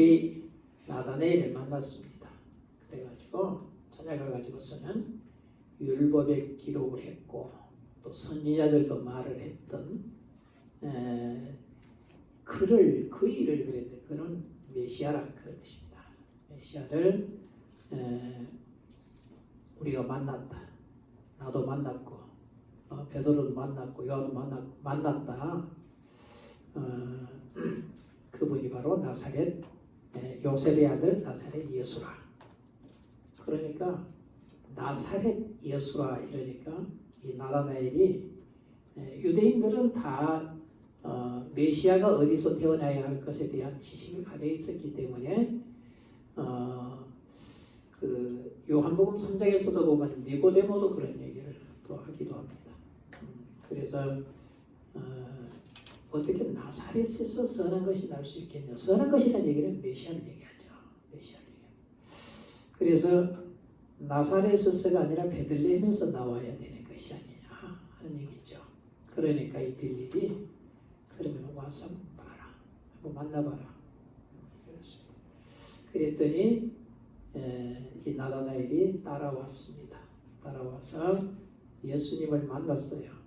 길이 나다네엘을 만났습니다. 그래가지고 찾아가가지고서는 율법에 기록을 했고 또 선지자들도 말을 했던 그 일을 그랬는데 그는 메시아라 그런 뜻입니다. 메시아를 우리가 만났다. 나도 만났고 베드로도 만났고 요한도 만났다. 그분이 바로 나사렛 요셉의 아들 나사렛 예수라. 그러니까 나사렛 예수라 이러니까 이 나다나엘이 유대인들은 다 메시아가 어디서 태어나야 할 것에 대한 지식을 가지고 있었기 때문에 그 요한복음 3장에서도 보면 니고데모도 그런 얘기를 또 하기도 합니다. 그래서 어떻게 나사렛에서 선한 것이 날 수 있겠냐? 선한 것이라는 얘기는 메시아를 얘기하죠. 메시아를 얘기합니다. 그래서 나사렛에서가 아니라 베들레헴에서 나와야 되는 것이 아니냐 하는 얘기죠. 그러니까 이 빌립이 그러면 와서 봐라. 한번 만나봐라. 그랬습니다. 그랬더니 이 나다나엘이 따라왔습니다. 따라와서 예수님을 만났어요.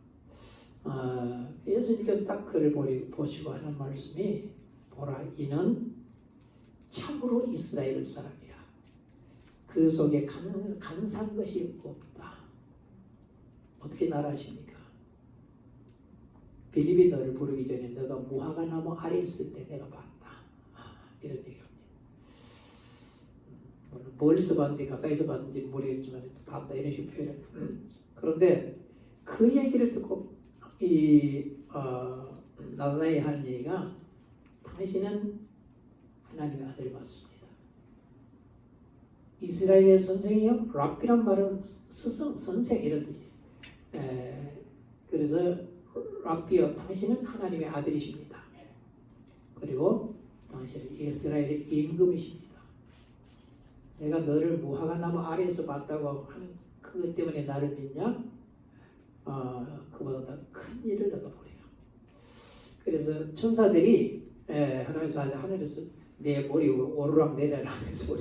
예수님께서 딱 그를 보시고 하는 말씀이 보라 이는 참으로 이스라엘 사람이라. 그 속에 간사한 것이 없다. 어떻게 나라하십니까? 빌립이 너를 부르기 전에 너가 무화과 나무 아래 있을 때 내가 봤다. 이런 얘기합니다. 멀리서 봤는지 가까이서 봤는지 모르겠지만 봤다 이런 식으로 표현해요. 그런데 그 얘기를 듣고 나다나엘이 하는 얘기가 당신은 하나님의 아들 맞습니다. 이스라엘의 선생이요? 랍비란 말은 스승, 선생 이런 뜻이에요. 그래서 랍비요, 당신은 하나님의 아들이십니다. 그리고 당신은 이스라엘의 임금이십니다. 내가 너를 무화과 나무 아래에서 봤다고 하는 그것 때문에 나를 믿냐? 그보다 더 큰 일을 너가 보리라. 그래서 천사들이 하늘에서 내 머리 오르락 내리락 하면서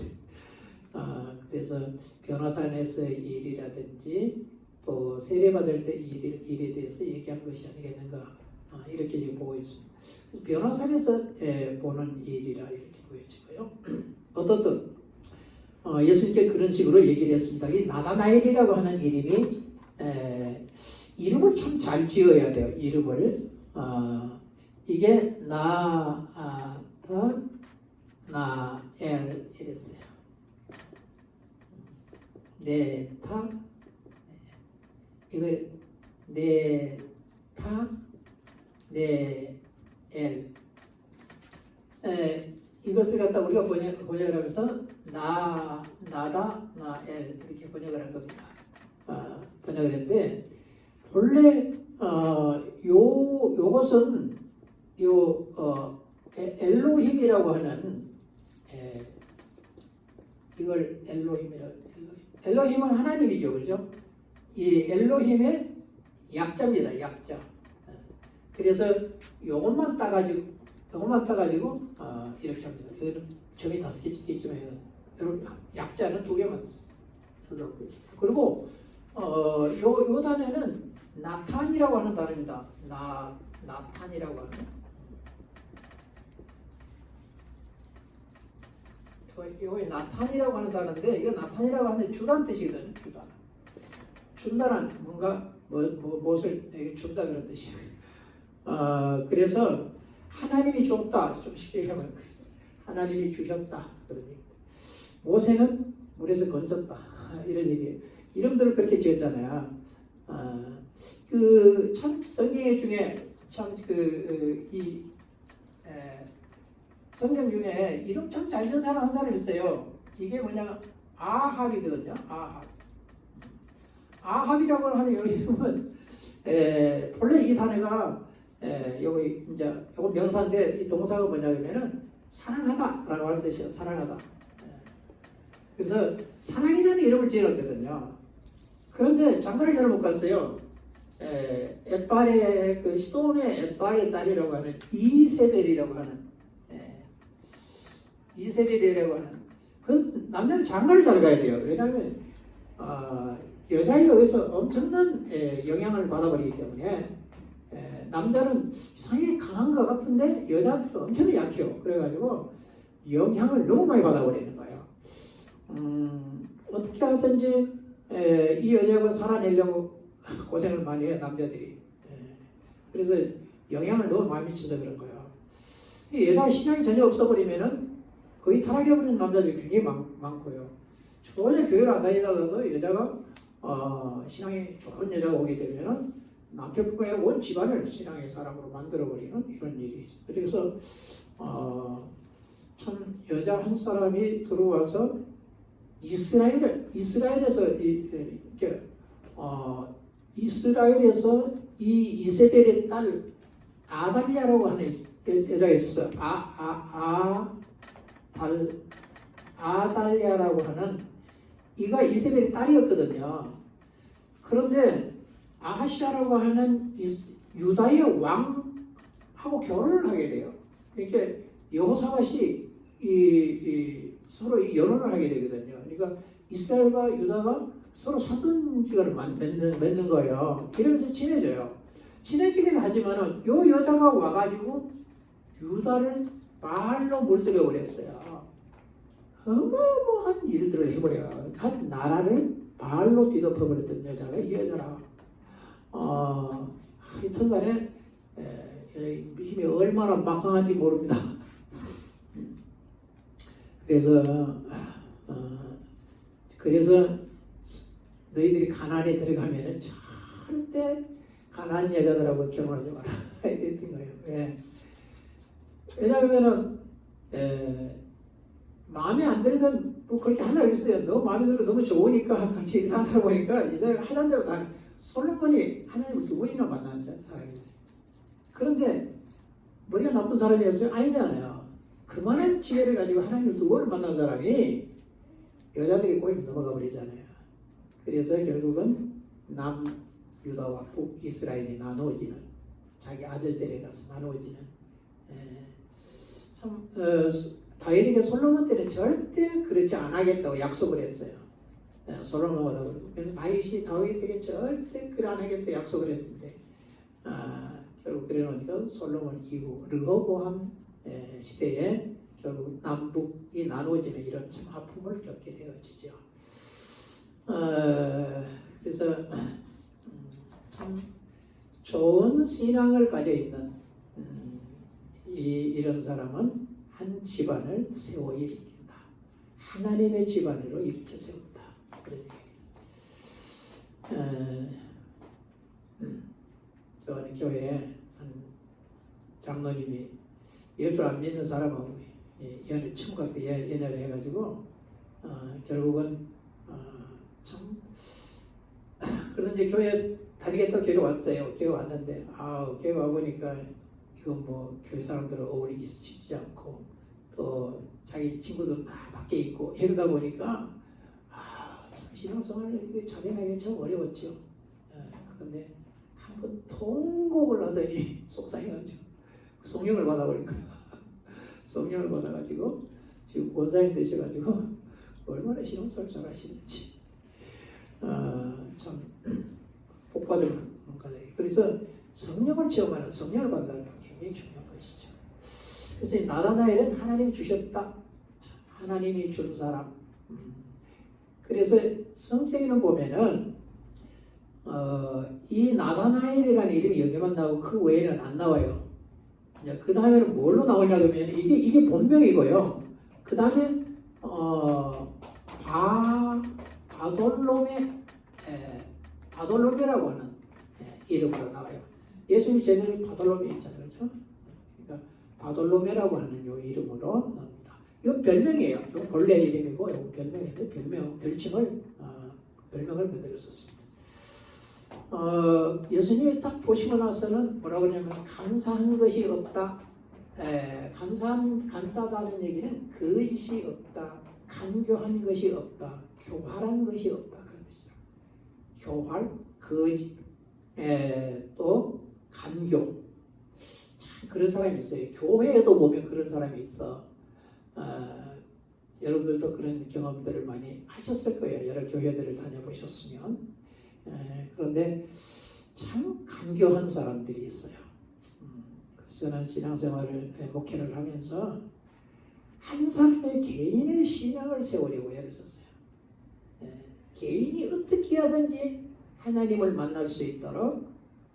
그래서 변화산에서의 일이라든지 또 세례받을 때 일에 대해서 얘기한 것이 아니겠는가 이렇게 지금 보고 있습니다. 변화산에서 보는 일이라 이렇게 보여지고요. 어떻든 예수님께 그런 식으로 얘기를 했습니다. 이 나다나엘이라고 하는 이름이 이름을 참 잘 지어야 돼요. 이름을 이게 나다나엘 이랬대요. 네타 이걸 네타네엘 이것을 갖다 우리가 번역을 하면서 나다나엘 이렇게 번역을 한 겁니다. 번역을 했는데 본래 요것은 엘로힘이라고 하는 이걸 엘로힘은 하나님이죠, 그렇죠? 이 엘로힘의 약자입니다, 약자. 그래서 요것만 따가지고 이렇게 합니다. 이거는 점이 5개 찍겠지만 여러분 약자는 2개만 쓰도록 되어 있습니다. 그리고 요 단어는 나탄이라고 하는 단어입니다. 나탄이라고 하는. 이거 나탄이라고 하는 단어인데 이거 나탄이라고 하는 주란 뜻이거든요. 준다는 뭔가 무엇을 준다 그런 뜻이에요. 그래서 하나님이 줬다. 좀 쉽게 하면 하나님이 주셨다. 그런 얘기. 모세는 물에서 건졌다. 이런 얘기예요. 이름들을 그렇게 지었잖아요. 참 성경 중에 참 성경 중에 이름 참 잘 지은 사람 한 사람 있어요. 이게 뭐냐 아합이거든요. 아합이라고 하는 이 이름은 본래 이 단어가 여기 이제 이건 명사인데 이 동사가 뭐냐면은 사랑하다라고 하는 뜻이에요. 사랑하다. 그래서 사랑이라는 이름을 지었거든요. 그런데 장가를 잘 못 갔어요. 에빨의 그 시돈의 에빨의 딸이라고 하는 이세벨이라고 하는 이세벨이라고 하는. 그래서 남자는 장가를 잘 가야 돼요. 왜냐하면 여자에 의해서 엄청난 영향을 받아버리기 때문에 남자는 이상하게 강한 것 같은데 여자한테는 엄청 약해요. 그래가지고 영향을 너무 많이 받아버리는 거예요. 어떻게 하든지 이 여자가 살아내려고 고생을 많이 해요. 남자들이. 그래서 영향을 너무 많이 미쳐서 그런 거예요. 이 여자가 신앙이 전혀 없어버리면은 거의 타락해버리는 남자들이 굉장히 많고요. 전혀 교회를 안 다니다가도 여자가 신앙이 좋은 여자가 오게 되면은 남편뿐만 아니라 온 집안을 신앙의 사람으로 만들어버리는 이런 일이 있어요. 그래서 참 여자 한 사람이 들어와서 이스라엘에서 이스라엘에서 이 이세벨의 딸 아달랴라고 하는 여자가 있어요. 아달랴라고 하는 이가 이세벨의 딸이었거든요. 그런데 아하시아라고 하는 유다의 왕하고 결혼을 하게 돼요. 그러니까 여호사밧이 서로 연혼을 하게 되거든요. 그러니까 이스라엘과 유다가 서로 사돈지간을 맺는 거예요. 이러면서 친해져요. 친해지긴 하지만은 요 여자가 와가지고 유다를 바알로 물들여 버렸어요. 어마어마한 일들을 해버려요. 한 나라를 바알로 뒤덮어 버렸던 여자가 이 여자라. 하여튼간에 힘이 얼마나 막강한지 모릅니다. 그래서 너희들이 가나안에 들어가면은 절대 가나안 여자들하고 결혼하지 마라 이랬던 거예요. 왜냐하면은 마음에 안 들면 뭐 그렇게 하려고 했어요. 너무 마음에 들고 너무 좋으니까 같이 살다 보니까 이제 하던 대로 다. 솔로몬이 하나님을 2번이나 만난 사람이에요. 그런데 머리가 나쁜 사람이었어요? 아니잖아요. 그만한 지혜를 가지고 하나님을 2번을 만난 사람이 여자들이 꼬이면 넘어가 버리잖아요. 그래서 결국은 남유다와 북이스라엘이 나누어지는, 자기 아들들에 가서 나누어지는. 참 다윗에게 솔로몬 때는 절대 그렇지 않겠다고 약속을 했어요. 솔로몬보다. 그래서 다윗에게 절대 그래 안 하겠다고 약속을 했는데 결국 그래 놓으니까 솔로몬 이후 르호보암 시대에 결국 남북이 나누어지는 이런 참 아픔을 겪게 되어지죠. 그래서 참 좋은 신앙을 가져 있는 이런 사람은 한 집안을 세워 일으킨다. 하나님의 집안으로 일으켜 세운다. 그런 얘기입니다. 저는 교회에 한 장로님이 예수를 안 믿는 사람하고 처음 갔을 때 연애를 해가지고 결국은 참 그래서 이제 교회 다니겠다 교회 왔어요. 교회 왔는데 교회 와보니까 이건 뭐 교회 사람들은 어울리기 쉽지 않고 또 자기 친구들 다 밖에 있고 이러다 보니까 참 신앙생활을 자리하기 참 어려웠죠. 그런데 한번 통곡을 하더니 속상해가지고 성령을 받아버린 거예요. 성령을 받아가지고 지금 권사님 되셔가지고 얼마나 신앙생활 잘하시는지 참 복받을 거예요. 그래서 성령을 체험하는, 성령을 받는다는 게 굉장히 중요한 것이죠. 그래서 나다나엘은 하나님이 주셨다. 하나님이 준 사람. 그래서 성경에는 보면은 이 나다나엘이라는 이름이 여기만 나오고 그 외에는 안 나와요. 그 다음에는 뭘로 나오냐 그러면 이게 본명이고요. 그 다음에 바돌로메라고 하는 이름으로 나와요. 예수님 제자인 바돌로메 있잖아요, 그렇죠? 그러니까 바돌로메라고 하는 요 이름으로 나옵니다. 이건 별명이에요. 이건 본래 이름이고 이건 별명인데 별명을 그대로 썼습니다. 예수님이 딱 보시고 나서는 뭐라고 하냐면 감사한 것이 없다. 감사하다는 얘기는 거짓이 없다. 간교한 것이 없다. 교활한 것이 없다. 그런 뜻이죠. 교활, 거짓, 또 간교. 참 그런 사람이 있어요. 교회에도 보면 그런 사람이 있어. 여러분들도 그런 경험들을 많이 하셨을 거예요. 여러 교회들을 다녀보셨으면. 그런데 참 간교한 사람들이 있어요. 그래서 저는 신앙생활을 목회를 하면서 한 사람의 개인의 신앙을 세우려고 애를 썼어요. 개인이 어떻게 하든지 하나님을 만날 수 있도록,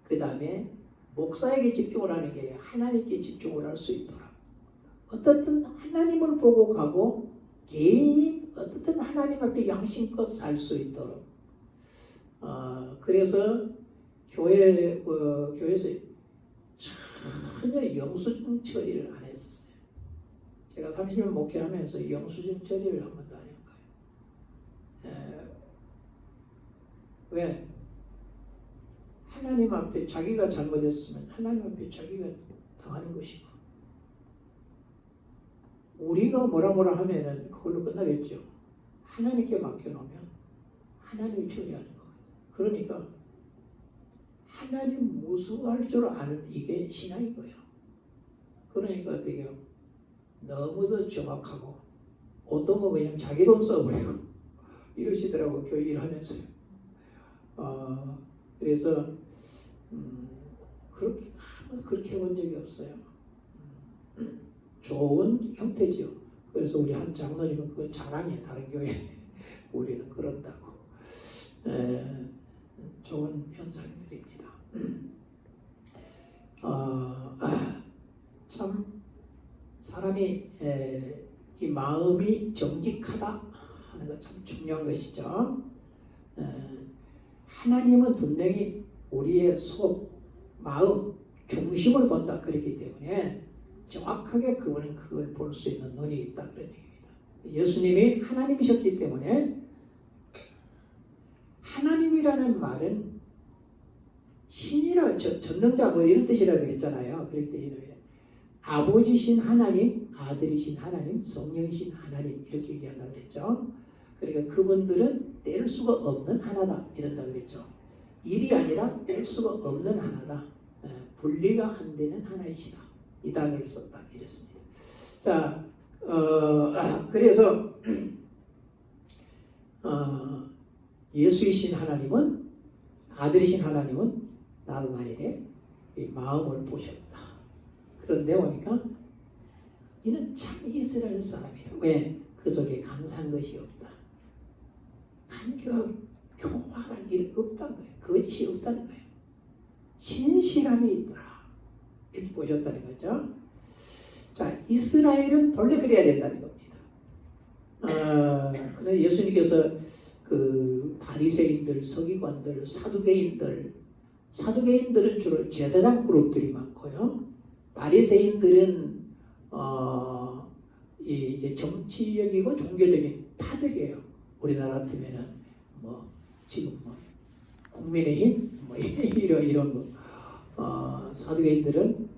그 다음에 목사에게 집중을 하는 게 아니라 하나님께 집중을 할 수 있도록, 어떻든 하나님을 보고 가고 개인이 어떻든 하나님 앞에 양심껏 살 수 있도록. 그래서 교회에서 전혀 영수증 처리를 안 했었어요. 제가 30년 목회하면서 영수증 처리를 한 번도 안 한 거예요. 왜? 하나님 앞에 자기가 잘못했으면 하나님 앞에 자기가 당하는 것이고, 우리가 뭐라 하면은 그걸로 끝나겠죠. 하나님께 맡겨놓으면 하나님이 처리하는 거예요. 그러니까 하나님 무수할 줄 아는 이게 신앙인 거예요. 그러니까 어떻게 해요? 너무도 정확하고 어떤 거 그냥 자기 돈 써버리고 이러시더라고, 교회 일하면서요. 그래서 그렇게 해본 적이 없어요. 좋은 형태지요. 그래서 우리 한 장로님은 그거 자랑해, 다른 교회. 우리는 그런다고. 좋은 현상들입니다. 참 사람이 이 마음이 정직하다 하는 것 참 중요한 것이죠. 하나님은 분명히 우리의 속, 마음, 중심을 본다 그랬기 때문에 정확하게 그분은 그걸 볼 수 있는 눈이 있다 그런 얘기입니다. 예수님이 하나님이셨기 때문에, 하나님이라는 말은 신이라, 전능자 뭐 이런 뜻이라고 그랬잖아요. 그렇기 때문에 아버지신 하나님, 아들이신 하나님, 성령이신 하나님 이렇게 얘기한다 그랬죠. 그러니까 그분들은 뗄 수가 없는 하나다 이런다 그랬죠. 일이 아니라 뗄 수가 없는 하나다. 분리가 안 되는 하나이시다. 이 단어를 썼다 이랬습니다. 자, 그래서 예수이신 하나님은, 아들이신 하나님은 나다나엘의 마음을 보셨다. 그런데 보니까 이는 참 이스라엘 사람이라. 왜? 그 속에 강사한 것이 없다. 교활한 일이 없다는 거예요. 거짓이 없다는 거예요. 신실함이 있더라. 이렇게 보셨다는 거죠. 자, 이스라엘은 본래 그래야 된다는 겁니다. 그런데 예수님께서 그 바리새인들, 서기관들, 사두개인들은 주로 제사장 그룹들이 많고요. 바리새인들은 이제 정치적이고 종교적인 파득이에요. 우리나라 같으면은 지금 국민의힘 이런 거. 사두개인들은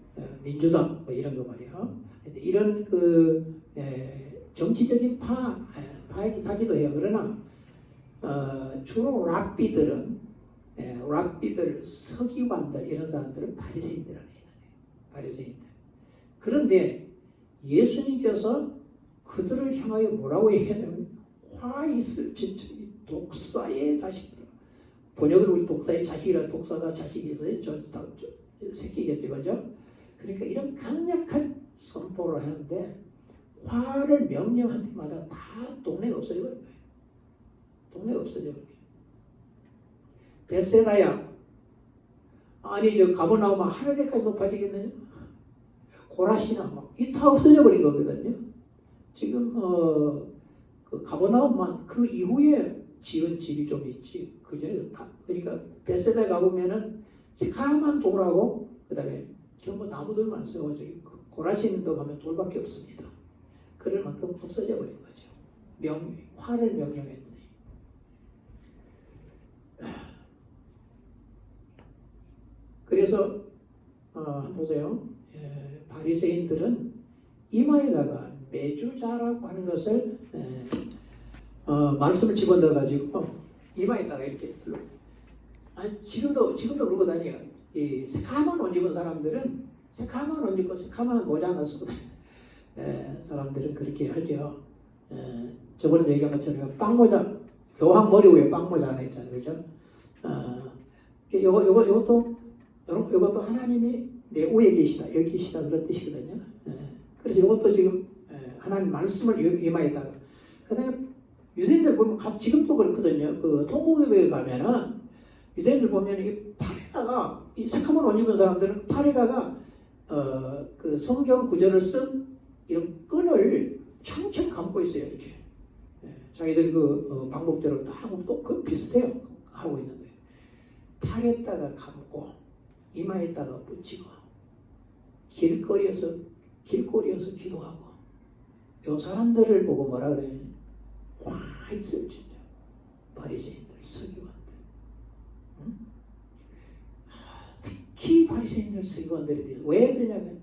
민주당 이런 거 말이에요. 이런 그 정치적인 파기도 해요. 그러나 주로 랍비들, 서기관들 이런 사람들은 바리새인들 아니에요. 바리새인들. 그런데 예수님께서 그들을 향하여 뭐라고 얘기하냐면 화 있을 독사의 자식들. 번역을 우리 독사의 자식이라, 독사가 자식이 있어요. 저 새끼겠죠, 그죠? 그러니까 이런 강력한 선포를 하는데 화를 명령한 때마다 다 동네가 없어져 버린 거예요. 동네가 없어져 버린 거예요. 벳세다야, 아니 저 가버나움은 하늘에까지 높아지겠느냐? 고라시나 이 다 없어져 버린 거거든요. 지금 그 가버나움만 그 이후에 지은 집이 좀 있지. 그 전에 다, 그러니까 벳세다에 가보면은 새카만 돌하고 그다음에 전부 나무들만 세워가지고, 고라신도 가면 돌밖에 없습니다. 그럴 만큼 없어져 버린 거죠. 화를 명령했더니. 그래서 한번 보세요. 바리새인들은 이마에다가 메주자라고 하는 것을 말씀을 집어넣어 가지고 이마에다가 이렇게 둘러. 지금도 그러고 다녀요. 이 새카만 옷 입은 사람들은 새카만 옷 입고 새카만 모자 하나 쓰고 다니는 사람들은 그렇게 하죠. 저번에 얘기한 것처럼 빵모자, 교황 머리 위에 빵모자 하나 있잖아요. 그죠? 요것도 하나님이 내 위에 계시다, 여기 계시다 그런 뜻이거든요. 그래서 이것도 지금 하나님 말씀을 임하였다. 그다음에 유대인들 보면 지금도 그렇거든요. 그 통곡예배에 가면은 유대인들 보면 이 팔에다가 이 새카만 옷 입은 사람들은 팔에다가 그 성경 구절을 쓴 이런 끈을 창창 감고 있어요. 이렇게 자기들 그 방법대로 하고 또 그 비슷해요. 하고 있는데 팔에다가 감고 이마에다가 붙이고 길거리에서 기도하고 요 사람들을 보고 뭐라 그래요? 와 있어요 진짜. 바리새인들, 서기관들. 응? 특히 바리새인들, 서기관들에 대해서 왜 그러냐면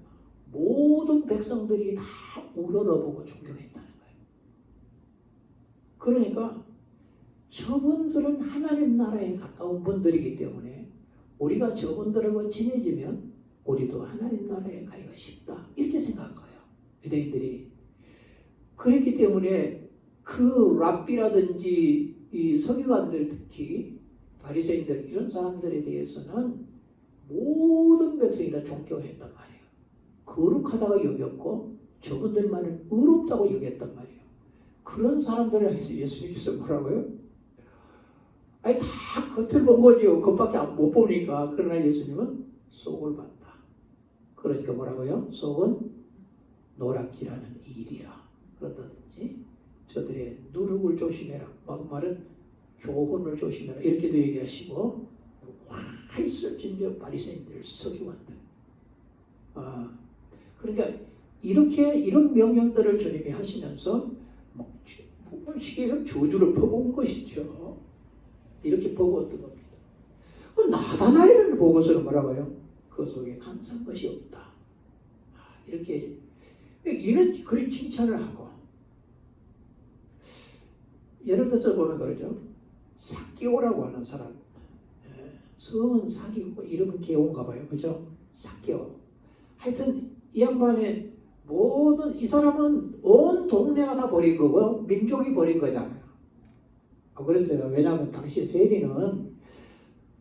모든 백성들이 다 우러러보고 존경했다는 거예요. 그러니까 저분들은 하나님 나라에 가까운 분들이기 때문에 우리가 저분들하고 친해지면 우리도 하나님 나라에 가기가 쉽다 이렇게 생각한 거예요. 유대인들이. 그랬기 때문에 그 랍비라든지 이 서기관들, 특히 바리새인들 이런 사람들에 대해서는 모든 백성이 다 존경했단 말이에요. 거룩하다고 여겼고 저분들만은 의롭다고 여겼단 말이에요. 그런 사람들을 해서 예수님께서 뭐라고요? 아니 다 겉을 본 거죠. 겉밖에 못 보니까. 그러나 예수님은 속을 봤다. 그러니까 뭐라고요? 속은 노랗기라는 일이라. 그런다든지 저들의 누룩을 조심해라. 말은 교훈을 조심해라. 이렇게도 얘기하시고 와 있을진저 바리새인들, 서기관들. 그러니까 이렇게 이런 명령들을 주님이 하시면서 쉽게 저주를 퍼부은 것이죠. 이렇게 퍼부었던 겁니다. 나다나엘을 보고서는 뭐라고요? 그 속에 간사한 것이 없다. 이렇게 이런 그런 칭찬을 하고 예를 들어서 보면 그러죠. 삭개오라고 하는 사람. 성은 사기고 이름은 개오인가 봐요. 그죠? 삭개오. 하여튼 이 양반의 모든 이 사람은 온 동네가 다 버린 거고 민족이 버린 거잖아요. 그랬어요. 왜냐하면 당시 세리는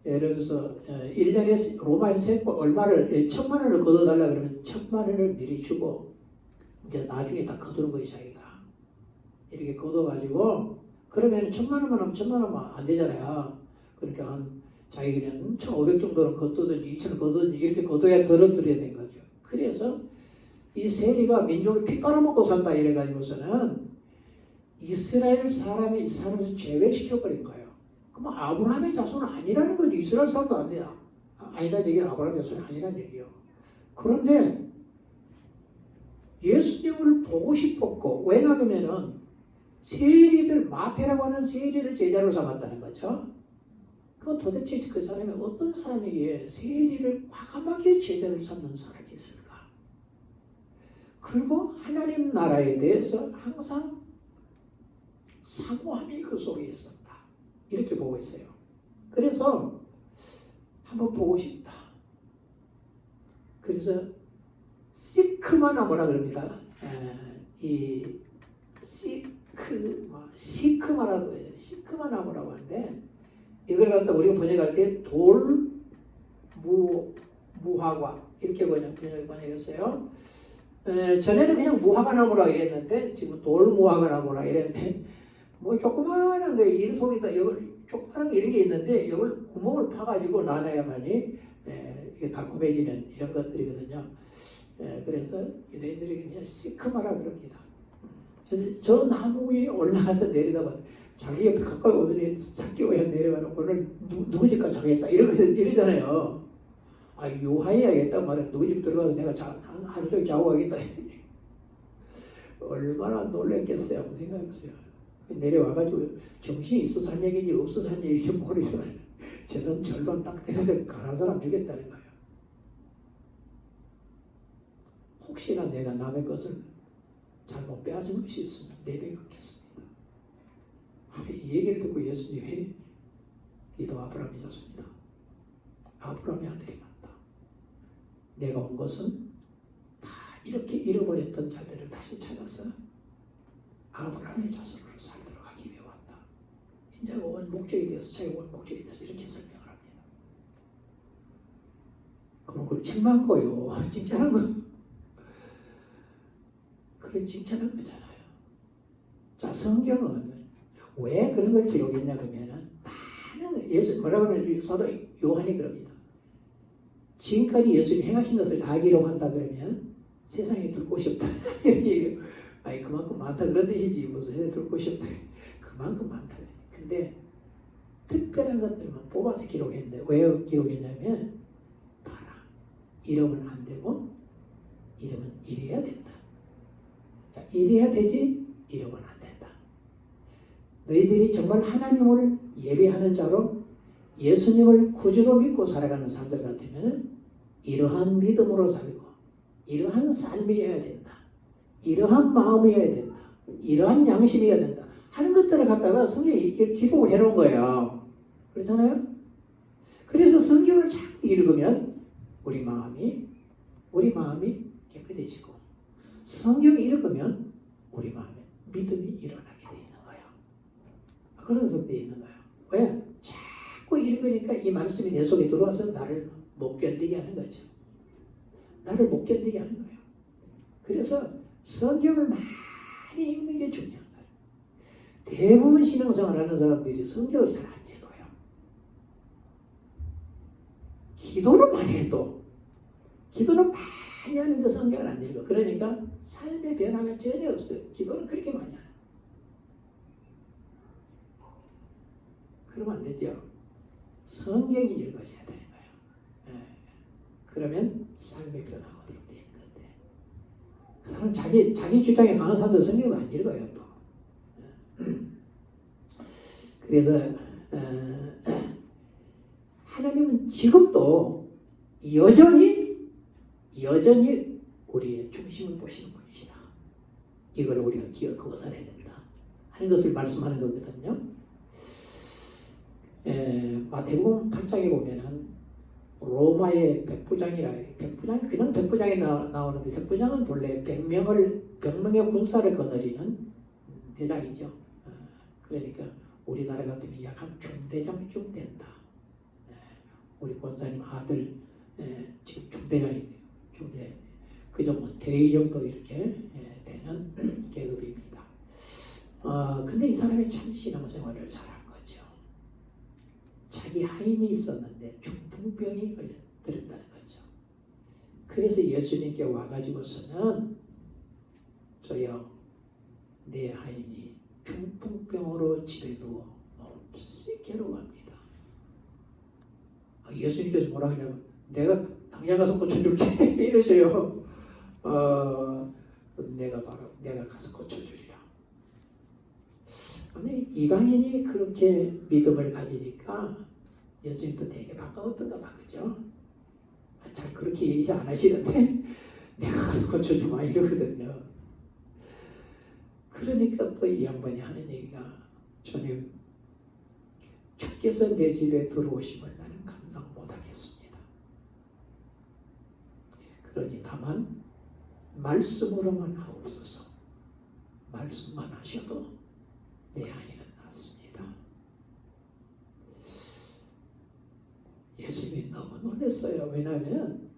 예를 들어서 1년에 로마에서 세고 얼마를 1,000만 원을 걷어달라 그러면 1,000만 원을 미리 주고 이제 나중에 다 거두는 거예요. 자기가 이렇게 걷어가지고 그러면 1,000만 원만 하면 1,000만 원만 안 되잖아요. 그러니까 한 자기 그냥 1,500 정도는 걷든지 2,000을 걷든지 이렇게 걷어야 덜어드려야 되는 거죠. 그래서 이 세리가 민족을 피 빨아먹고 산다 이래가지고서는 이스라엘 사람이 이 사람을 제외시켜버린 거예요. 그럼 아브라함의 자손은 아니라는 거죠. 이스라엘 사람도 아니다. 아니라는 얘기는 아브라함의 자손이 아니라는 얘기예요. 그런데 예수님을 보고 싶었고 왜냐하면은 세리를 마태라고 하는 세리를 제자로 삼았다는 거죠. 그럼 도대체 그 사람이 어떤 사람에게 세리를 과감하게 제자를 삼는 사람이 있을까? 그리고 하나님 나라에 대해서 항상 사모함이 그 속에 있었다. 이렇게 보고 있어요. 그래서 한번 보고 싶다. 그래서 시크마나 뭐라 그럽니다. 이 시크마라도 해요. 시크마나무라고 하는데 이걸 갖다 우리가 번역할 때 무화과 이렇게 번역했어요. 전에는 그냥 무화과 나무라고 이랬는데 지금 돌무화과 나무라 이랬는데 뭐 조그마한 게 이 속에다 이걸 조그마한 게 이런 게 있는데 이걸 구멍을 파가지고 나눠야만이 이게 달콤해지는 이런 것들이거든요. 그래서 유대인들이 그냥 시크마라 그럽니다. 저 나무 위에 올라가서 내리다가 자기 옆에 가까이 오더니 삭개오야 내려가는 오늘 누구 집 가서 자겠다 이러잖아요. 유하해야겠단 말이야. 누구 집 들어가서 내가 하루 종일 자고 가겠다. 얼마나 놀랬겠어요. 한번 생각해보세요. 내려와가지고 정신이 있어서 한 얘기인지 없어서 한 얘기인지 모르지만 재산 절반 딱 대가지고 가난한 사람 되겠다는 거예요. 혹시나 내가 남의 것을 잘못 빼앗은 것이 있으면 내배 갚겠습니다. 이 얘기를 듣고 예수님이 이도 아브라함의 자손이다. 아브라함의 아들이 맞다. 내가 온 것은 다 이렇게 잃어버렸던 자들을 다시 찾아서 아브라함의 자손으로 살도록 하기 위해 왔다. 이제 원 목적에 대해서 자기 원 목적에 대해서 이렇게 설명을 합니다. 그럼 그걸 책만 거요. 칭찬한 거. 그걸 칭찬한 거잖아요. 자, 성경은 왜 그런 걸 기록했냐 그러면은 많은 예수 뭐라고 하면 사도 요한이 그럽니다. 지금까지 예수님이 행하신 것을 다 기록한다 그러면 세상에 둘 곳이 없다. 아니 그만큼 많다 그런 뜻이지 무슨 세상에 둘 곳이 없다. 그만큼 많다. 근데 특별한 것들만 뽑아서 기록했는데 왜 기록했냐면 봐라. 이러면 안 되고 이러면 이래야 된다. 자, 이래야 되지 이러면 안 된다. 너희들이 정말 하나님을 예배하는 자로 예수님을 구주로 믿고 살아가는 사람들 같으면 이러한 믿음으로 살고 이러한 삶이어야 된다. 이러한 마음이어야 된다. 이러한 양심이어야 된다. 하는 것들을 갖다가 성경에 기록을 해놓은 거예요. 그렇잖아요? 그래서 성경을 자꾸 읽으면 우리 마음이 깨끗해지고 성경을 읽으면 우리 마음에 믿음이 일어나게 돼 있는 거예요. 그런 속도에 있는 거예요. 왜? 자꾸 읽으니까 이 말씀이 내 속에 들어와서 나를 못 견디게 하는 거죠. 나를 못 견디게 하는 거예요. 그래서 성경을 많이 읽는 게 중요한 거예요. 대부분 신앙생활 하는 사람들이 성경을 잘 안 읽어요. 기도는 많이 해도 기도는 많이 하는데 성경을 안 읽어. 그러니까 삶의 변화가 전혀 없어요. 기도는 그렇게 많이 하는. 그러면 안 되죠. 성경이 읽어져야 되는 거예요. 그러면 삶의 변화가 어떻게 되는 건데. 그 사람 자기 주장에 강한 사람들 성경을 안 읽어요. 또. 그래서 하나님은 지금도 여전히 우리의 중심을 보시는 분이시다. 이걸 우리가 기억하고 살아야 된다 하는 것을 말씀하는 거거든요. 마태복음 8장에 보면은 로마의 백부장이라 백부장 그냥 백부장이 나오는데 백부장은 본래 100명의 군사를 거느리는 대장이죠. 그러니까 우리나라 같으면 약 한 중대장쯤 된다. 우리 권사님 아들 지금 중대장이에요. 그 정도 대위 정도 이렇게 되는 계급입니다. 근데 이 사람이 참 신앙생활을 잘한 거죠. 자기 하인이 있었는데 중풍병이 걸렸다는 거죠. 그래서 예수님께 와가지고서는 저요 내 하인이 중풍병으로 집에 누워 너무 괴로워합니다. 예수님께서 뭐라 하냐면 내가 당장 가서 고쳐줄게 이러세요. 내가 가서 고쳐주리라. 아니 이방인이 그렇게 믿음을 가지니까 예수님도 되게 반가웠던가 봐, 그죠? 잘 그렇게 얘기 안 하시는데 내가 가서 고쳐주마 이러거든요. 그러니까 또 이 양반이 하는 얘기가 주님 주께서 내 집에 들어오시면 나는 감당 못하겠습니다. 그러니 다만 말씀으로만 하옵소서. 말씀만 하셔도 내 아이는 낫습니다. 예수님이 너무 놀랐어요. 왜냐하면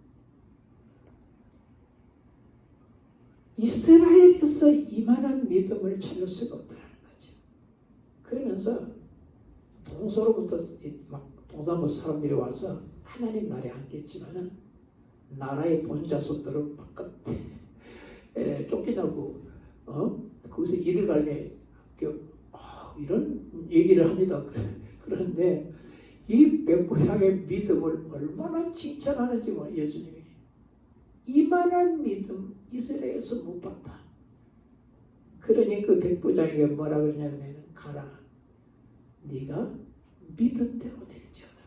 이스라엘에서 이만한 믿음을 찾을 수가 없다는 거죠. 그러면서 동서로부터 막 동서부터 사람들이 와서 하나님 나라에 앉겠지만은 나라의 본자손들은 바깥에 쫓겨나고 거기서 이를 갈며 이런 얘기를 합니다. 그런데 이 백부장의 믿음을 얼마나 칭찬하는지 예수님이 이만한 믿음 이스라엘에서 못 봤다. 그러니 그 백부장에게 뭐라 그러냐면 가라. 네가 믿은 대로 될지어다.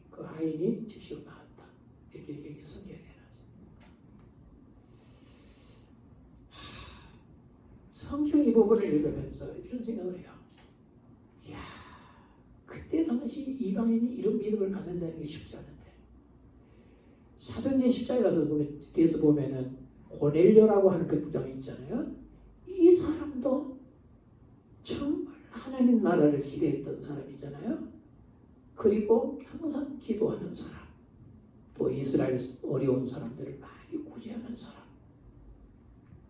그 하인이 즉시로 나왔다. 이렇게 얘기 성경에 해놨습니다. 성경 이 부분을 읽으면서 이런 생각을 해요. 이야, 그때 당시 이방인이 이런 믿음을 갖는다는 게 쉽지 않은데 사도행전 10장에 가서 뒤에서 보면은 고넬료라고 하는 백부장이 있잖아요. 이 사람도 정말 하나님 나라를 기대했던 사람이잖아요. 그리고 항상 기도하는 사람, 또 이스라엘 어려운 사람들을 많이 구제하는 사람.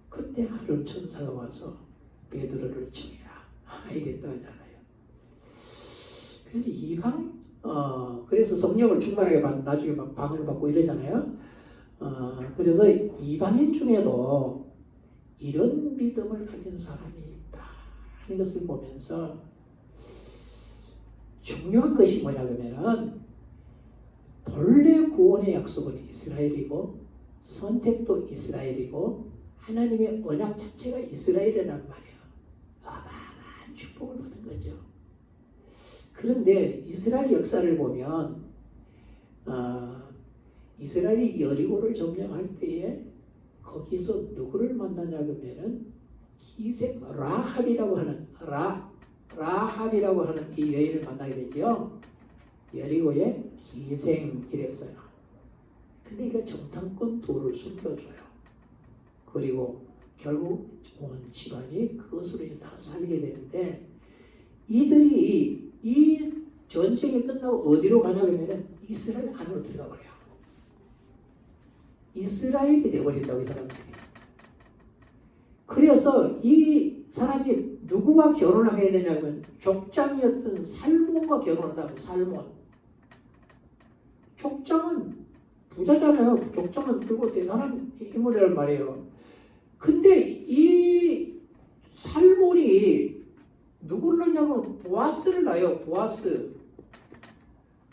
그때 하루 천사가 와서 베드로를 정해라 이랬다 하잖아요. 그래서 그래서 성령을 충만하게 받는 나중에 막 방언을 받고 이러잖아요. 그래서 이방인 중에도 이런 믿음을 가진 사람이 있다 하는 것을 보면서 중요한 것이 뭐냐면은 본래 구원의 약속은 이스라엘이고 선택도 이스라엘이고 하나님의 언약 자체가 이스라엘이란 말이에요. 어마어마한 축복을 받은 거죠. 그런데 이스라엘 역사를 보면 이스라엘이 여리고를 점령할 때에 거기서 누구를 만나냐 그러면은 기생 라합이라고 하는 라합이라고 하는 이 여인을 만나게 되죠. 여리고의 기생이랬어요. 근데 이거 정탐꾼 돌을 숨겨줘요. 그리고 결국 온 집안이 그것으로 다 살게 되는데 이들이 이 전쟁이 끝나고 어디로 가냐 그러면 이스라엘 안으로 들어가 버려요. 이스라엘이 되어버린다고 이 사람들이. 그래서 이 사람이 누구와 결혼을 하게 되냐면 족장이었던 살몬과 결혼한다고. 살몬. 족장은 부자잖아요. 족장은 그리고 대단한 인물이란 말이에요. 근데 이 살몬이 누구를 낳냐면 보아스를 낳아요. 보아스.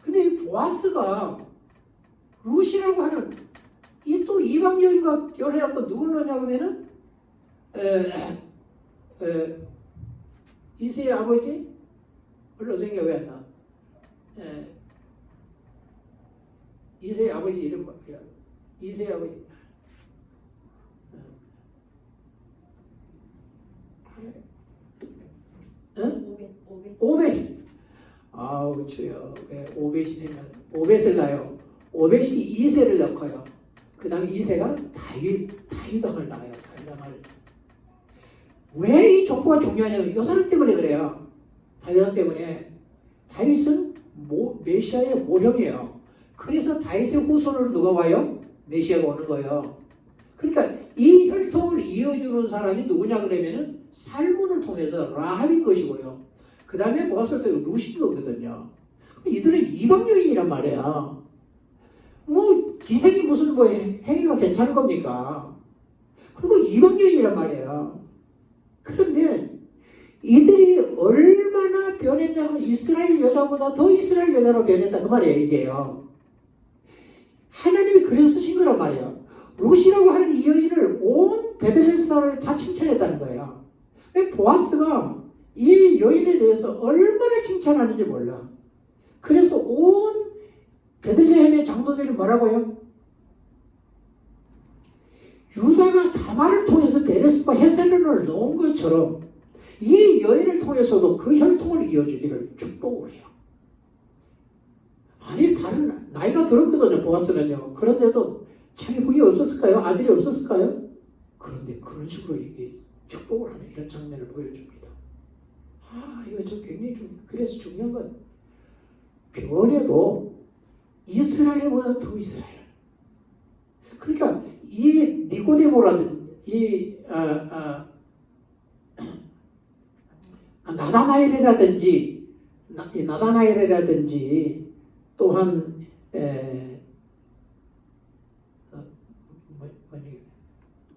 근데 이 보아스가 룻이라고 하는 이 또 이방 여인과 결혼해갖고 누구를 낳냐 그러면은 이세의 아버지? 별로 생각이 왜 안 나? 이세의 아버지 이름 뭐야? 이세의 아버지. 오벳. 아우 주여. 왜 오벳이 생각? 오벳을 낳아요. 오벳이 이세를 낳고요. 그 다음에 이세가 다윗왕을 낳아요. 다윗왕을. 왜 이 정보가 중요하냐면 이 사람 때문에 그래요. 다윗왕 때문에. 다윗은 메시아의 모형이에요. 그래서 다윗의 후손으로 누가 와요? 메시아가 오는 거예요. 그러니까 이 혈통을 이어주는 사람이 누구냐 그러면은 살몬을 통해서 라합인 것이고요. 그 다음에 뭐가 쓸때 루신 거거든요. 이들은 이방 여인이란 말이야. 뭐 기생이 무슨 뭐 행위가 괜찮은 겁니까? 그리고 이방 여인이란 말이에요. 그런데 이들이 얼마나 변했냐면 이스라엘 여자보다 더 이스라엘 여자로 변했다 그 말이에요. 이게요. 하나님이 그래서 쓰신 거란 말이에요. 룻이라고 하는 이 여인을 온 베들레헴 사람이 다 칭찬했다는 거예요. 보아스가 이 여인에 대해서 얼마나 칭찬하는지 몰라. 그래서 온 베들레헴의 장로들이 뭐라고요? 유다가 다말을 통해서 베레스과 헤셀론을 놓은 것처럼 이 여인을 통해서도 그 혈통을 이어주기를 축복을 해요. 아니 다른 나이가 들었거든요. 보아스는요. 그런데도 자기 부인이 없었을까요? 아들이 없었을까요? 그런데 그런 식으로 이게 축복을 하는 이런 장면을 보여줍니다. 이거 좀 굉장히 그래서 중요한 건 변해도 이스라엘보다 더 이스라엘. 그러니까 이 니고데모라든지 나다나엘이라든지 또한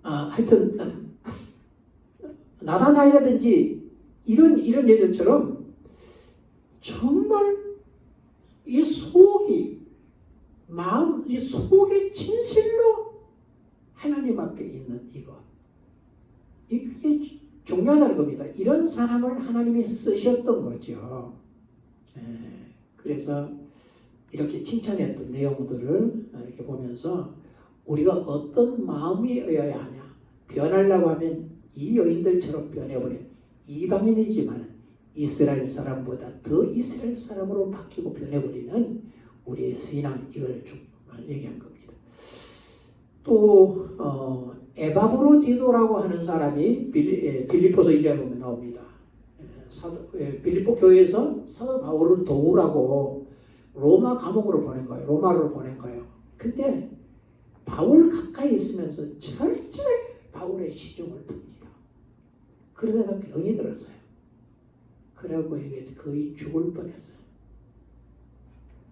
하여튼 나다나엘이라든지 이런 얘들처럼 정말 이 속이 진실로 하나님 앞에 있는 이게 중요하다는 겁니다. 이런 사람을 하나님이 쓰셨던 거죠. 그래서 이렇게 칭찬했던 내용들을 이렇게 보면서 우리가 어떤 마음이어야 하냐. 변하려고 하면 이 여인들처럼 변해버린 이방인이지만 이스라엘 사람보다 더 이스라엘 사람으로 바뀌고 변해버리는 우리의 신앙, 이걸 좀 얘기한 겁니다. 또 에바브로디도라고 하는 사람이 빌립보서 2장에 보면 나옵니다. 빌립보 교회에서 사도 바울을 도우라고 로마 감옥으로 보낸 거예요. 로마로 보낸 거예요. 근데 바울 가까이 있으면서 철저하게 바울의 시중을 듭니다. 그러다가 병이 들었어요. 그래갖고 이게 거의 죽을 뻔했어요.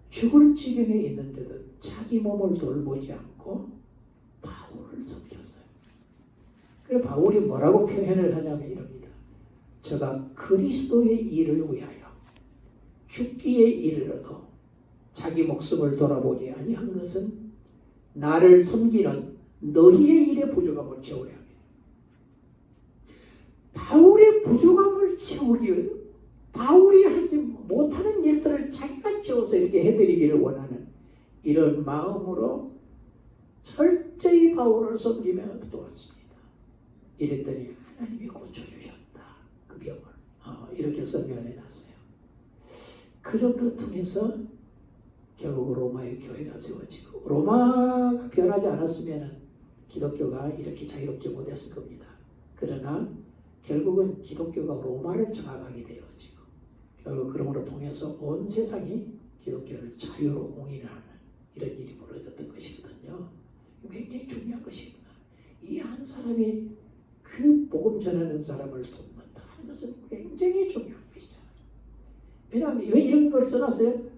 죽을 지경에 있는데도 자기 몸을 돌보지 않고 바울을 섬겼어요. 그래서 바울이 뭐라고 표현을 하냐면 이럽니다. 저가 그리스도의 일을 위하여 죽기에 이르러도 자기 목숨을 돌아보지 아니한 것은 나를 섬기는 너희의 일에 부족함을 채우려 합니다. 바울의 부족함을 채우기 위해 바울이 하지 못하는 일들을 자기가 채워서 이렇게 해드리기를 원하는 이런 마음으로 철저히 바울을 섬기며 도왔습니다. 이랬더니 하나님이 고쳐주셨다. 그 병을 이렇게 설명해놨어요. 그럼으로 통해서 결국 로마의 교회가 세워지고 로마가 변하지 않았으면 기독교가 이렇게 자유롭지 못했을 겁니다. 그러나 결국은 기독교가 로마를 장악하게 되어지고 결국 그러므로 통해서 온 세상이 기독교를 자유로 공인하는 이런 일이 벌어졌던 것이거든요. 굉장히 중요한 것이구나. 이 한 사람이 그 복음 전하는 사람을 돕는다 하는 것은 굉장히 중요한 것이잖아요. 왜냐하면 왜 이런 걸 써놨어요?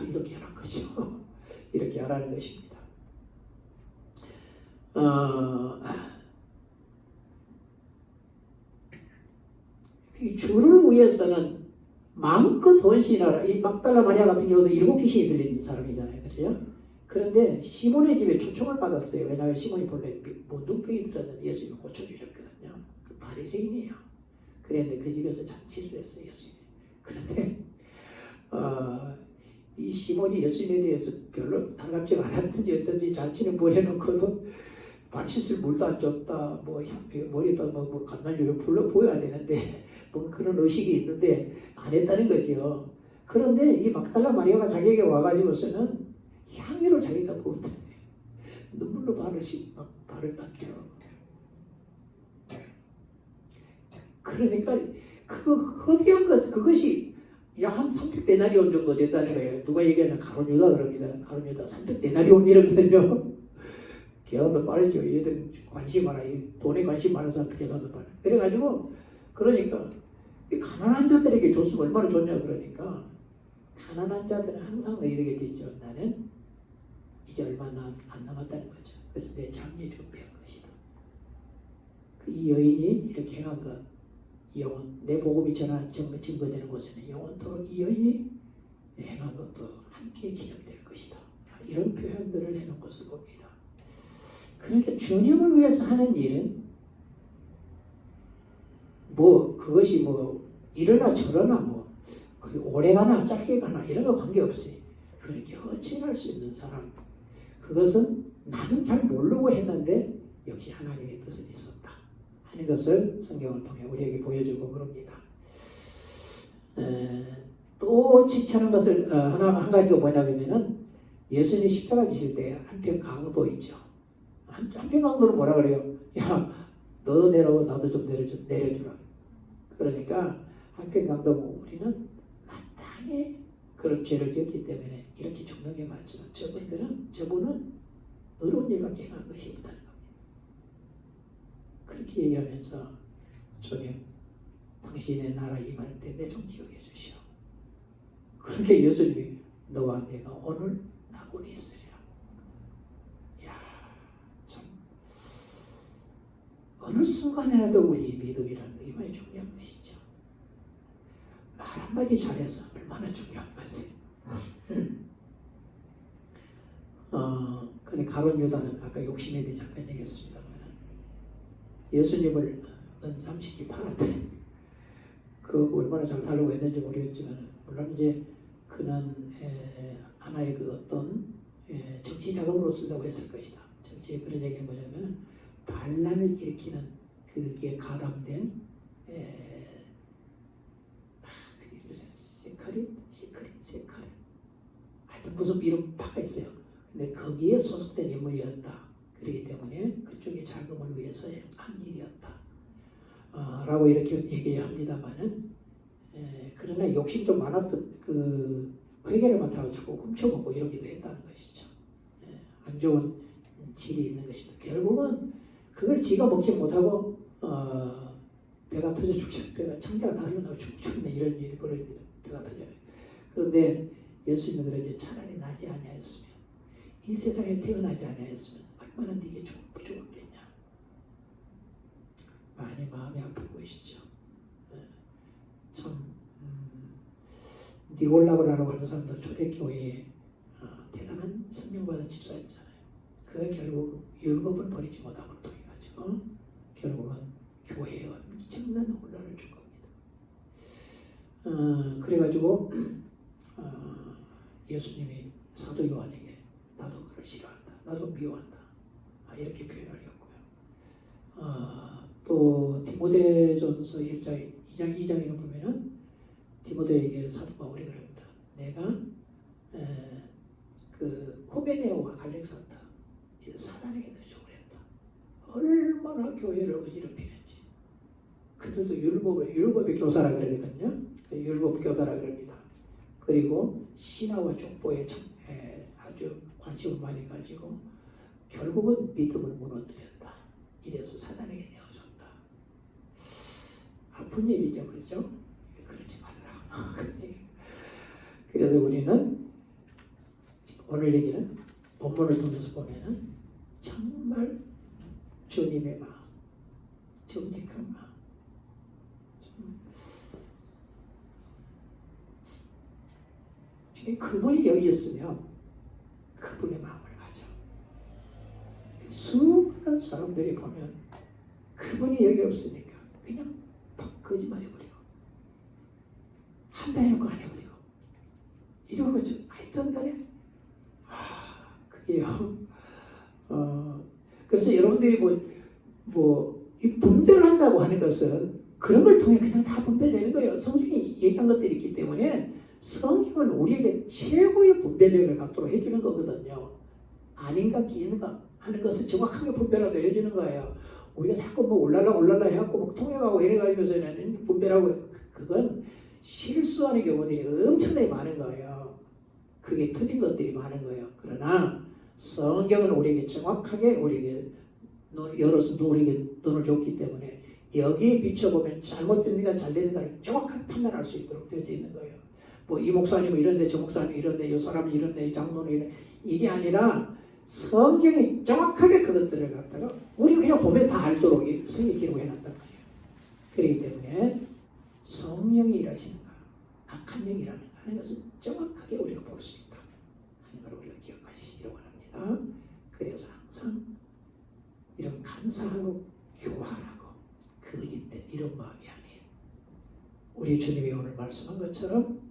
이렇게 하라는 것이죠. 이렇게 하라는 것입니다. 이 주를 위해서는 마음껏 헌신하라. 이 막달라 마리아 같은 경우도 7귀신이 들린 사람이잖아요. 그렇죠? 그런데 시몬의 집에 초청을 받았어요. 왜냐하면 시몬이 본래 문둥병이 들었는데 예수님이 고쳐주셨거든요. 그 바리새인이에요. 그런데 그 집에서 잔치를 했어요. 예수님이. 그런데 이 시몬이 예수님에 대해서 별로 달갑지 않았든지 어떤지 잔치는 보내놓고도 발 씻을 물도 안 줬다. 머리도 간만에 불러 보여야 되는데 뭐 그런 의식이 있는데 안 했다는 거죠. 그런데 이 막달라 마리아가 자기에게 와가지고서는 향유를 자기가 먹었다. 눈물로 발을 닦여. 그러니까 그거 허비한 것 그것이 한 300데나리온 정도 됐다는 거예요. 누가 얘기하면 가룟유다 그럽니다. 가룟유다 300데나리온 이러거든요. 계산도 빠르죠. 얘들 관심 많아. 돈에 관심 많은 사람 계산도 빠르. 그래가지고 그러니까 이 가난한 자들에게 줬으면 얼마나 좋냐 그러니까 가난한 자들은 항상 의리게 됐죠. 나는 이제 얼마 안 남았다는 거죠. 그래서 내 장례 준비한 것이다. 이 여인이 이렇게 행한 것 영원 내 복음이 증거되는 곳에는 영원토록 이 여인이 행한 것도 함께 기념될 것이다. 이런 표현들을 해놓은 것을 봅니다. 그러니까 주님을 위해서 하는 일은 그것이 이러나 저러나 오래 가나 짧게 가나 이런 거 관계없이 그렇게 헌신할 수 있는 사람 그것은 나는 잘 모르고 했는데 역시 하나님의 뜻은 있었다 하는 것을 성경을 통해 우리에게 보여주고 그럽니다. 또 지켜는 것을 한 가지가 뭐냐면은 예수님이 십자가 지실 때 한편 강도 있죠. 한편 강도는 뭐라 그래요? 야, 너도 내려오고 나도 좀 내려주라. 그러니까 한편 강도 우리는 마땅히 그런 죄를 지었기 때문에 이렇게 죽는 게 맞지만 저분은 의로운 일밖에 행한 것이 없다는 겁니다. 그렇게 얘기하면서 주님 당신의 나라 임할 때 내 좀 기억해 주시오. 그렇게 예수님이 너와 내가 오늘 나군이 있으리라. 이야 참 어느 순간에라도 우리 믿음이라는 게 이마에 중요한 것이죠. 말 한마디 잘해서 얼마나 중요한 것이에요. 근데 가룟 유다는 아까 욕심에 대해 잠깐 얘기했습니다만 예수님을 은삼식이 팔았더니 그거 얼마나 잘 살려고 했는지 모르겠지만 물론 이제 그는 하나의 그 어떤 정치 자금으로 쓰려고 했을 것이다. 정치의 그런 얘기는 뭐냐면 반란을 일으키는 그게 가담된 세카린 하여튼 무슨 이름 파가 있어요. 근데 거기에 소속된 인물이었다. 그렇기 때문에 그쪽의 자금을 위해서 한 일이었다. 라고 이렇게 얘기합니다만은 그러나 욕심 좀 많았던 그 회계를 맡아가지고 훔쳐먹고 이러기도 했다는 것이죠. 안 좋은 질이 있는 것입니다. 결국은 그걸 지가 먹지 못하고 배가 터져 죽죠. 배가 창자가 다 흘러나고 죽네 이런 일이 벌어집니다. 배가 터져요. 그런데 예수님은 그러지 차라리 나지 아니하였으면 이 세상에 태어나지 아니하였으면 얼마나 네게 죽었겠냐. 많이 마음이 아픈 것이죠. 참 니골라고라고 하는 사람들 초대교회에 대단한 성령받은 집사였잖아요. 그가 결국 율법을 버리지 못함으로 통해가지고 결국은 교회에 엄청난 혼란을 준 겁니다. 그래가지고 예수님이 사도 요한에게 나도 그를 싫어한다. 나도 미워한다. 이렇게 표현을 했고요. 또 디모데전서 1장 2장에 보면은 디모데에게 사도 바울이 그럽니다. 내가 그 후메네오와 알렉산더 사단에게 내줘버렸다. 얼마나 교회를 어지럽히는지. 그들도 율법의 교사라 그러거든요. 율법 교사라 그럽니다. 그리고 신화와 족보에 아주 관심을 많이 가지고 결국은 믿음을 무너뜨렸다. 이래서 사단에게 내어줬다. 아픈 일이죠, 그렇죠? 그러지 말라. 그래서 우리는 오늘 얘기는 본문을 통해서 보면은 정말 주님의 마음, 정직한 마음. 그분이 여기 있으면 그분의 마음을 가져. 수많은 사람들이 보면 그분이 여기 없으니까 그냥 거짓말해버리고 한다 해놓고 안 해버리고 이러고 하여튼 간에 그게요. 그래서 여러분들이 이 분별을 한다고 하는 것은 그런 걸 통해 그냥 다 분별되는 거예요. 성경이 얘기한 것들이 있기 때문에 성경은 우리에게 최고의 분별력을 갖도록 해주는 거거든요. 아닌가 기인가 하는 것을 정확하게 분별하도록 해주는 거예요. 우리가 자꾸 올랄라 해갖고 통역하고 이래가지고서는 분별하고 그건 실수하는 경우들이 엄청나게 많은 거예요. 그게 틀린 것들이 많은 거예요. 그러나 성경은 우리에게 정확하게 우리에게 열어서 우리에게 눈을 줬기 때문에 여기에 비춰보면 잘못됐는가 잘됐는가를 정확하게 판단할 수 있도록 되어져 있는 거예요. 이 목사님은 이런데 저 목사님은 이런데 이 사람은 이런데 이 장로는 이런데 이게 아니라 성경이 정확하게 그것들을 갖다가 우리 그냥 보면 다 알도록 성경에 기록해놨단 말이에요. 그렇기 때문에 성령이 일하시는 거, 악한 영이 일하는 거 하는 것은 정확하게 우리가 볼 수 있다 하는 걸 우리가 기억하시기를 원합니다. 그래서 항상 이런 감사하고 교활하고 거짓된 이런 마음이 아니에요. 우리 주님이 오늘 말씀한 것처럼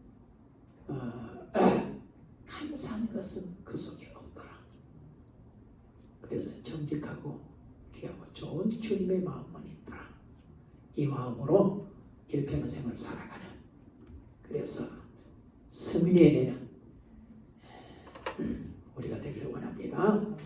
감사한 것은 그 속에 없더라. 그래서 정직하고 귀하고 좋은 주님의 마음만 있더라. 이 마음으로 일평생을 살아가는, 그래서 승리에 내는 우리가 되기를 원합니다.